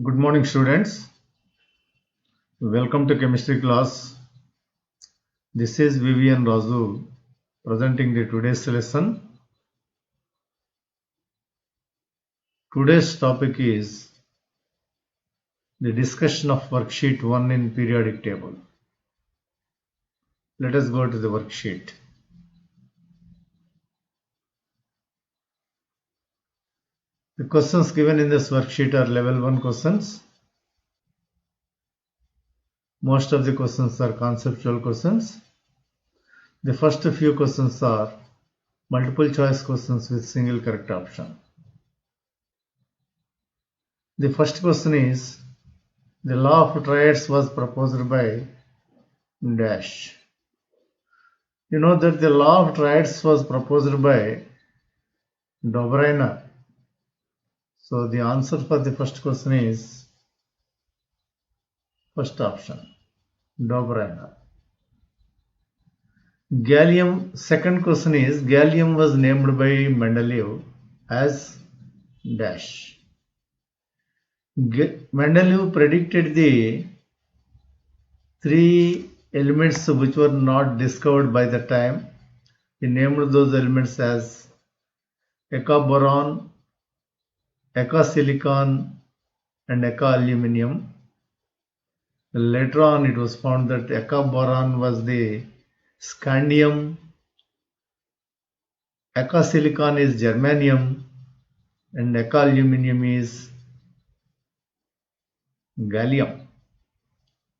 Good morning, students. Welcome to chemistry class. This is Vivian Razu presenting the today's lesson. Today's topic is the discussion of worksheet 1 in periodic table. Let us go to the worksheet. The questions given in this worksheet are level 1 questions. Most of the questions are conceptual questions. The first few questions are multiple choice questions with single correct option. The first question is, the law of triads was proposed by dash. You know that the law of triads was proposed by Dobrynner. So the answer for the first question is first option, Dobrynner. Gallium, second question is, gallium was named by Mendeleev as dash. Mendeleev predicted the three elements which were not discovered by the time. He named those elements as eka-boron, eka-silicon and eka-aluminium. Later on it was found that eka-boron was the scandium, eka-silicon is germanium and eka-aluminium is gallium.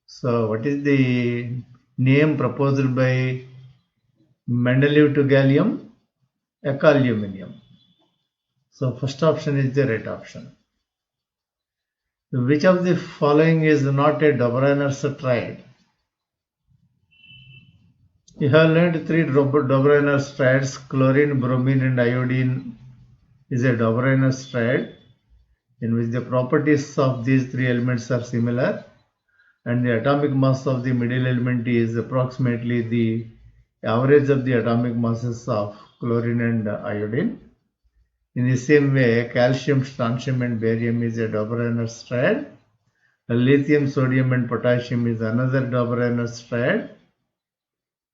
So what is the name proposed by Mendeleev to gallium? Eka-aluminium. So first option is the right option. Which of the following is not a Dobrynner's triad? You have learned three Dobrynner's triads: chlorine, bromine and iodine is a Dobrynner's triad in which the properties of these three elements are similar and the atomic mass of the middle element is approximately the average of the atomic masses of chlorine and iodine. In the same way, calcium, strontium and barium is a Dobrynner's triad. Lithium, sodium and potassium is another Dobrynner's triad.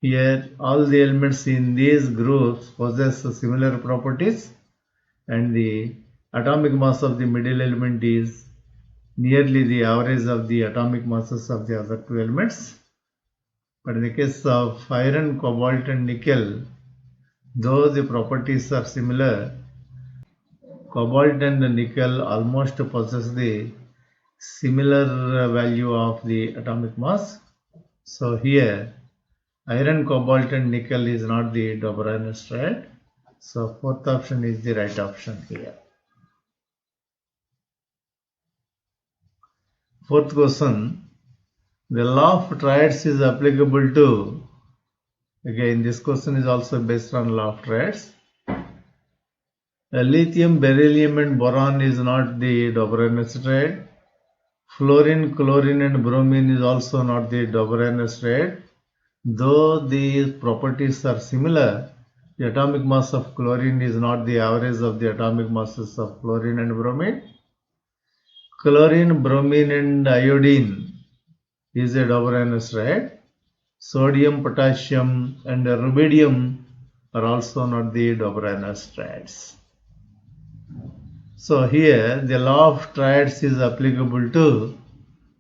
Here all the elements in these groups possess similar properties and the atomic mass of the middle element is nearly the average of the atomic masses of the other two elements. But in the case of iron, cobalt and nickel, though the properties are similar, cobalt and nickel almost possess the similar value of the atomic mass. So here iron, cobalt and nickel is not the Dobrynner's triad. So fourth option is the right option here. Fourth question, the law of triads is applicable to, again this question is also based on law of triads. Lithium, beryllium and boron is not the Dobrynner's triad. Fluorine, chlorine and bromine is also not the Dobrynner's triad. Though these properties are similar, the atomic mass of chlorine is not the average of the atomic masses of fluorine and bromine. Chlorine, bromine and iodine is a Dobrynner's triad. Sodium, potassium and rubidium are also not the Dobrynner's triads. So here the law of triads is applicable to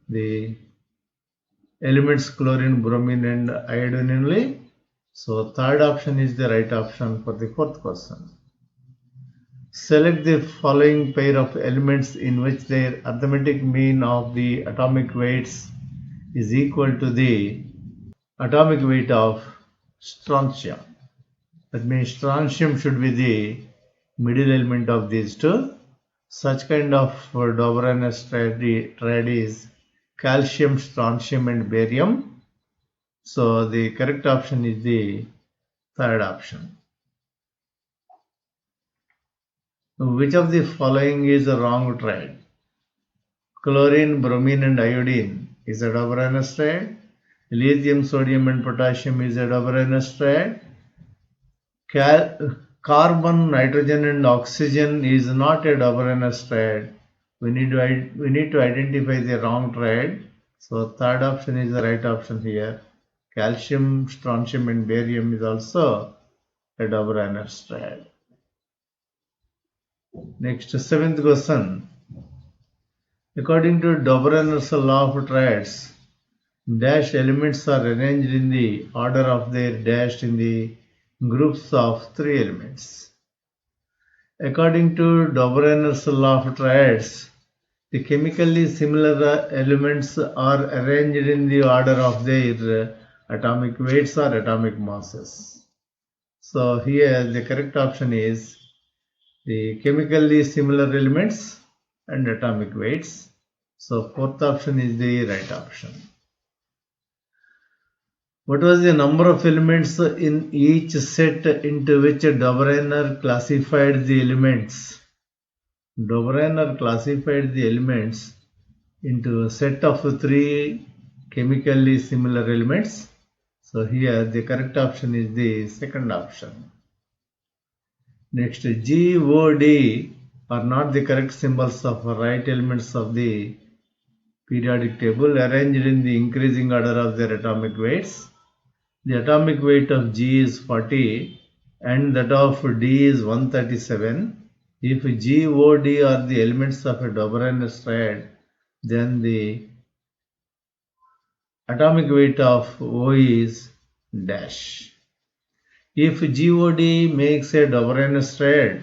the elements chlorine, bromine and iodine only. So third option is the right option for the fourth question. Select the following pair of elements in which their arithmetic mean of the atomic weights is equal to the atomic weight of strontium. That means strontium should be the middle element of these two. Such kind of Dobrynner's triad is calcium, strontium and barium. So the correct option is the third option. Which of the following is a wrong triad? Chlorine, bromine and iodine is a Dobrynner's triad. Lithium, sodium and potassium is a Dobrynner's triad. Carbon, nitrogen and oxygen is not a Dobrynner's triad, we need to identify the wrong triad. So third option is the right option here. Calcium, strontium and barium is also a double Reynolds triad. Next, seventh question. According to Dobrynin's law of triads, dash elements are arranged in the order of their dash in the groups of three elements. According to Dobrynin's law of triads, the chemically similar elements are arranged in the order of their atomic weights or atomic masses. So here the correct option is the chemically similar elements and atomic weights. So fourth option is the right option. What was the number of elements in each set into which Dobrynin classified the elements? Dobrynin classified the elements into a set of three chemically similar elements. So here the correct option is the second option. Next, G, O, D are not the correct symbols of right elements of the periodic table arranged in the increasing order of their atomic weights. The atomic weight of G is 40 and that of D is 137. If G, O, D are the elements of a Dobrynin triad, then the atomic weight of O is dash. If GOD makes a Dobrynin triad,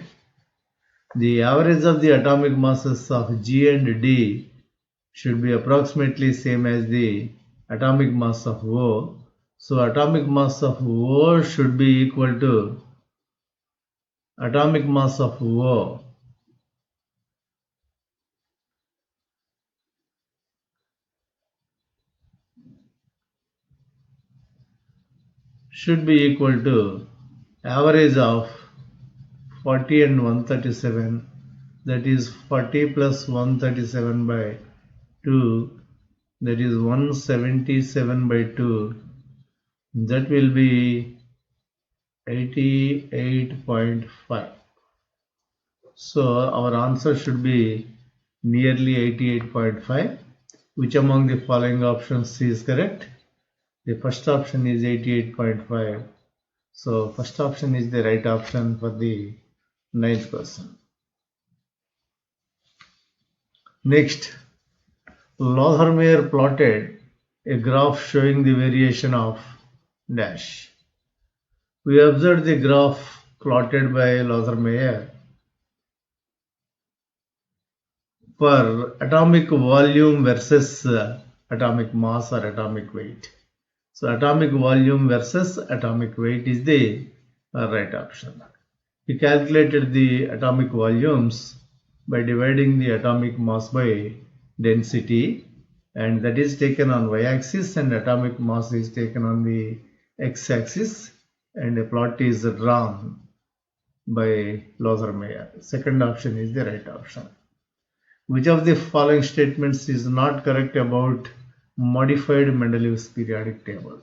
the average of the atomic masses of G and D should be approximately same as the atomic mass of O. So atomic mass of O should be equal to atomic mass of O should be equal to average of 40 and 137, that is 40 plus 137 by 2, that is 177 by 2, that will be 88.5. So our answer should be nearly 88.5. Which among the following options is correct? The first option is 88.5. So first option is the right option for the ninth question. Next, Lothermeyer plotted a graph showing the variation of dash. We observed the graph plotted by Lothermeyer for atomic volume versus atomic mass or atomic weight. So atomic volume versus atomic weight is the right option. He calculated the atomic volumes by dividing the atomic mass by density, and that is taken on y-axis, and atomic mass is taken on the x-axis, and a plot is drawn by Lothermeyer. Second option is the right option. Which of the following statements is not correct about modified Mendeleev's periodic table?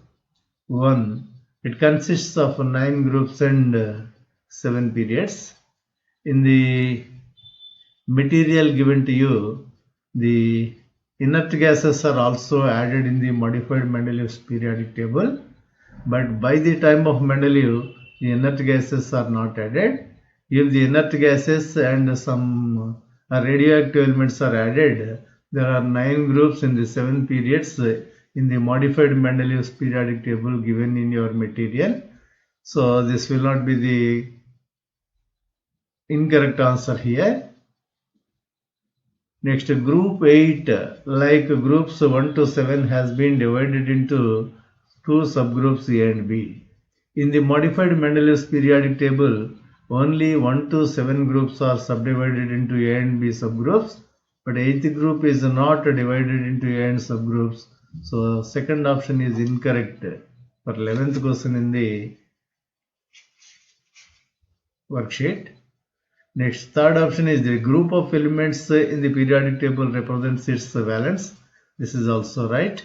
1. It consists of 9 groups and 7 periods. In the material given to you, the inert gases are also added in the modified Mendeleev's periodic table, but by the time of Mendeleev, the inert gases are not added. If the inert gases and some radioactive elements are added, there are 9 groups in the 7 periods in the modified Mendeleev's periodic table given in your material. So this will not be the incorrect answer here. Next, group 8, like groups 1 to 7, has been divided into 2 subgroups A and B. In the modified Mendeleev's periodic table, only 1 to 7 groups are subdivided into A and B subgroups, but 8th group is not divided into A and subgroups. So second option is incorrect for 11th question in the worksheet. Next, third option is the group of elements in the periodic table represents its valence. This is also right.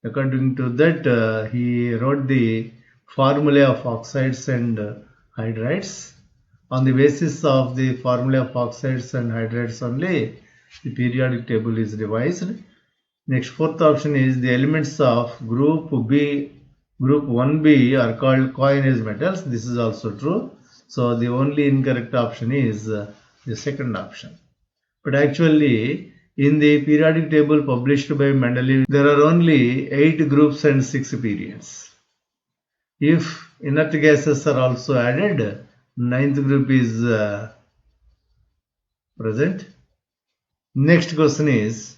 According to that, he wrote the formula of oxides and hydrides. On the basis of the formula of oxides and hydrides only, the periodic table is revised. Next, fourth option is the elements of group 1b are called coinage metals. This is also true. So the only incorrect option is the second option. But actually, in the periodic table published by Mendeleev, there are only 8 groups and 6 periods. If inert gases are also added, ninth group is present. Next question is,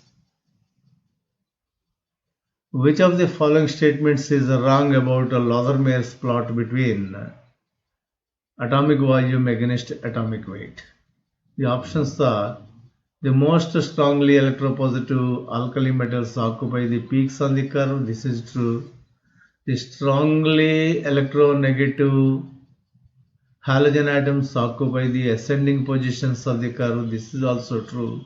which of the following statements is wrong about a Lothermeyer's plot between atomic volume against atomic weight? The options are: the most strongly electropositive alkali metals occupy the peaks on the curve. This is true. The strongly electronegative halogen atoms occupy the ascending positions of the curve. This is also true.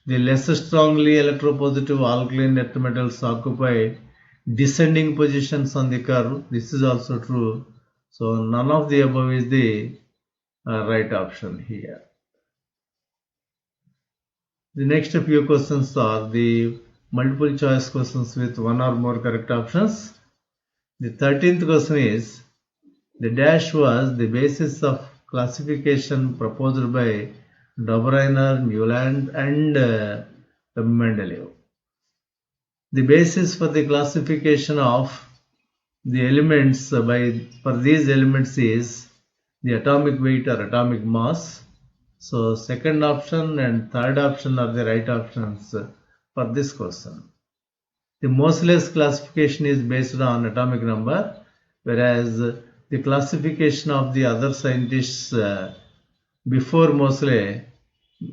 The less strongly electropositive alkaline earth metals occupy descending positions on the curve. This is also true. So none of the above is the right option here. The next few questions are the multiple choice questions with one or more correct options. The 13th question is, the dash was the basis of classification proposed by Dobrynner, Newland and Mendeleev. The basis for the classification of the elements for these elements is the atomic weight or atomic mass. So second option and third option are the right options for this question. The Moseley's classification is based on atomic number, whereas the classification of the other scientists before Moseley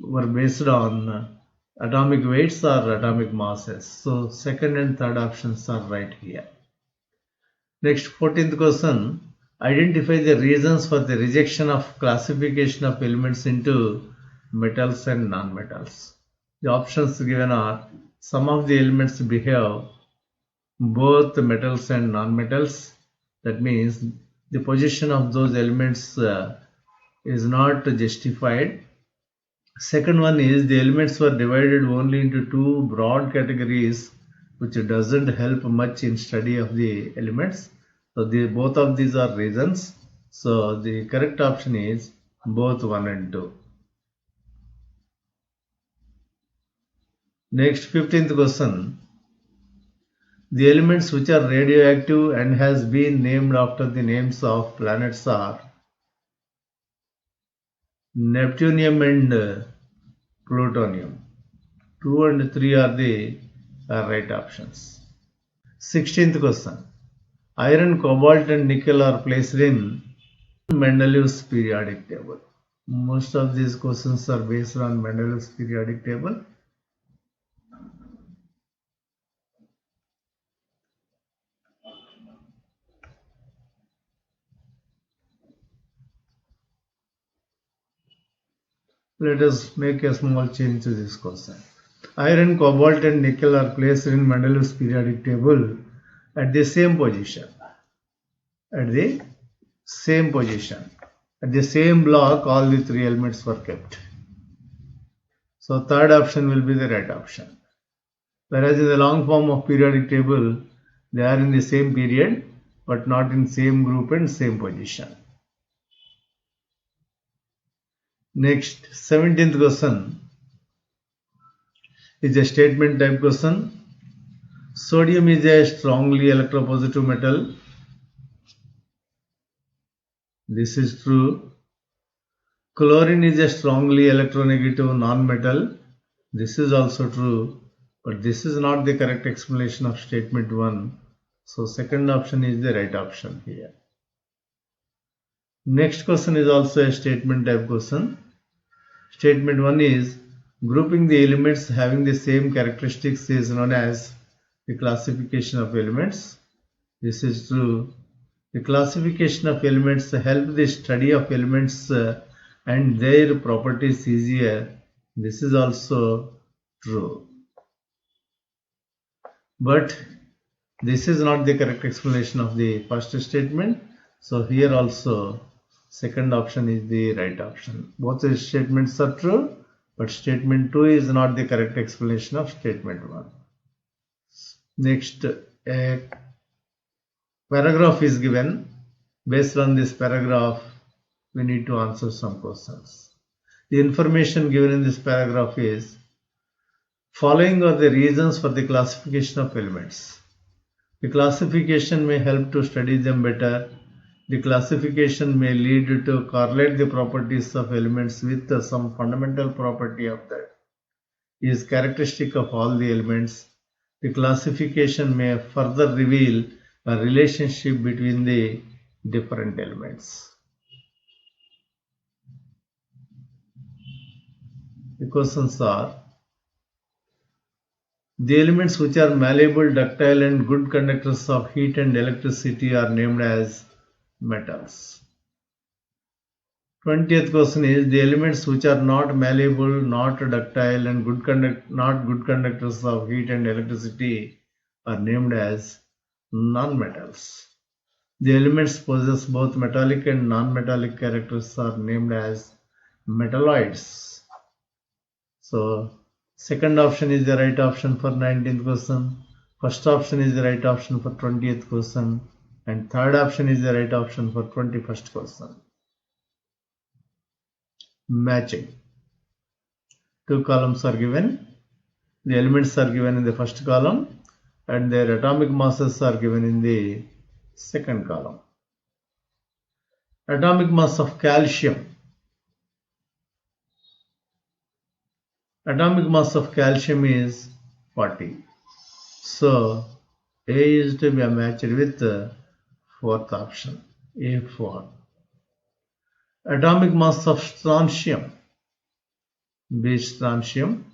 were based on atomic weights or atomic masses. So second and third options are right here. Next, 14th question. Identify the reasons for the rejection of classification of elements into metals and non-metals. The options given are: some of the elements behave both metals and non-metals. That means the position of those elements is not justified. Second one is the elements were divided only into two broad categories, which doesn't help much in study of the elements. So both of these are reasons. So the correct option is both 1 and 2. Next, 15th question. The elements which are radioactive and has been named after the names of planets are Neptunium and Plutonium. 2 and 3 are the right options. 16th question. Iron, cobalt and nickel are placed in Mendeleev's periodic table. Most of these questions are based on Mendeleev's periodic table. Let us make a small change to this question. Iron, cobalt and nickel are placed in Mendeleev's periodic table at the same position. At the same position. At the same block, all the three elements were kept. So third option will be the right option. Whereas in the long form of periodic table, they are in the same period but not in same group and same position. Next, 17th question is a statement type question. Sodium is a strongly electropositive metal. This is true. Chlorine is a strongly electronegative non-metal. This is also true, but this is not the correct explanation of statement 1. So second option is the right option here. Next question is also a statement type question. Statement 1 is, grouping the elements having the same characteristics is known as the classification of elements. This is true. The classification of elements help the study of elements and their properties easier. This is also true. But this is not the correct explanation of the first statement. So here also second option is the right option. Both the statements are true, But statement 2 is not the correct explanation of statement 1. Next, a paragraph is given. Based on this paragraph, we need to answer some questions. The information given in this paragraph is: following are the reasons for the classification of elements. The classification may help to study them better. The classification may lead to correlate the properties of elements with some fundamental property of that is characteristic of all the elements. The classification may further reveal a relationship between the different elements. The questions are: the elements which are malleable, ductile and good conductors of heat and electricity are named as metals. 20th question is: the elements which are not malleable, not ductile and not good conductors of heat and electricity are named as non-metals. The elements possess both metallic and non-metallic characters are named as metalloids. So second option is the right option for 19th question. First option is the right option for 20th question. And third option is the right option for 21st question. Matching. Two columns are given. The elements are given in the first column and their atomic masses are given in the second column. Atomic mass of calcium. Atomic mass of calcium is 40. So A is to be matched with the fourth option, A4. Atomic mass of strontium. B is strontium.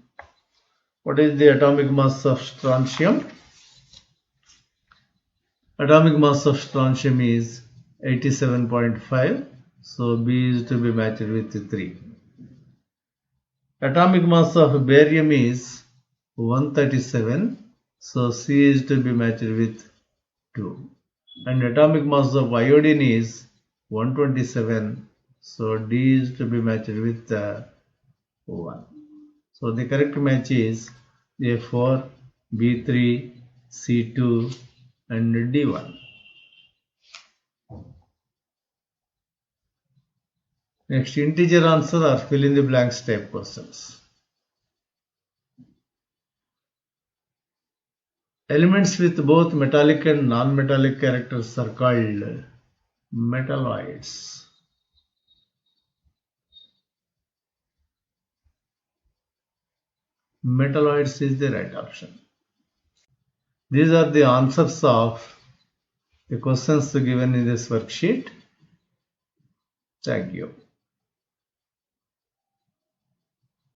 What is the atomic mass of strontium? Atomic mass of strontium is 87.5. So B is to be matched with 3. Atomic mass of barium is 137. So C is to be matched with 2. And atomic mass of iodine is 127. So D is to be matched with 1. So the correct match is A4, B3, C2 and D1. Next, integer answer or fill in the blanks type questions. Elements with both metallic and non-metallic characters are called metalloids. Metalloids is the right option. These are the answers of the questions given in this worksheet. Thank you.